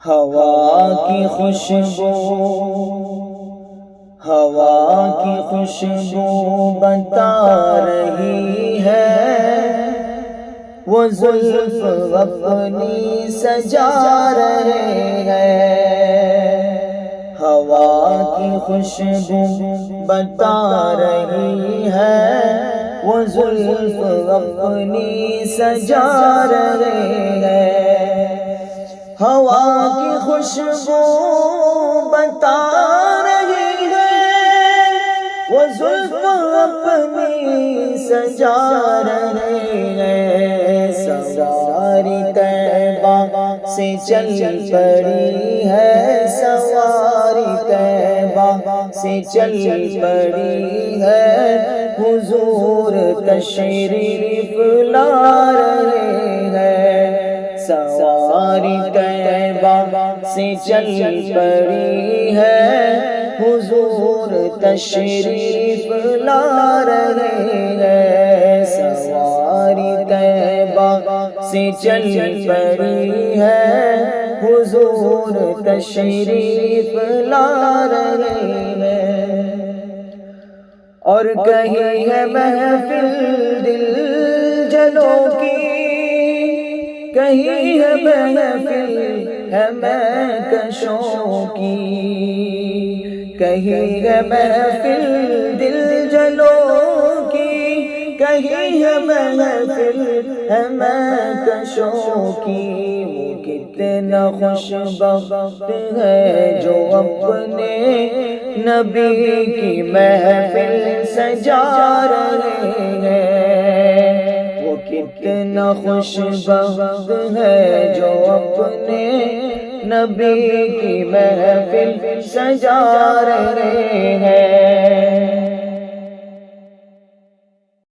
ہوا کی خوشبو، ہوا کی خوشبو بتا رہی ہے، وہ زلف اپنی سجا رہے ہیں۔ ہوا کی خوشبو بتا رہی ہے، وہ زلف اپنی سجا رہے ہیں۔ ہوا کی خوشبو بتا رہی ہے، وہ زلف اپنی سجا رہے ہیں۔ سواری طیبہ سے چل پڑی ہے، سواری طیبہ سے چل پڑی ہے، حضور تشریف لا رہے ہیں۔ سواری طیبہ سے چل پڑی ہے، حضور تشریف لا رہے ہیں۔ سواری طیبہ سے چل پڑی ہے، حضور تشریف لا رہے ہیں۔ اور کہیں ہے محفل دل جنوں کی، کہیں ہے محفل ہے مہکشوں کی، کہیں ہے محفل دل جنوں کی، کہیں ہے محفل ہے مہکشوں کی۔ وہ کتنا خوش بخت ہے جو اپنے نبی کی محفل سجا رہے ہیں۔ وہ کتنا خوش بخت ہے جو اپنے نبی کی محفل سجا رہے ہیں۔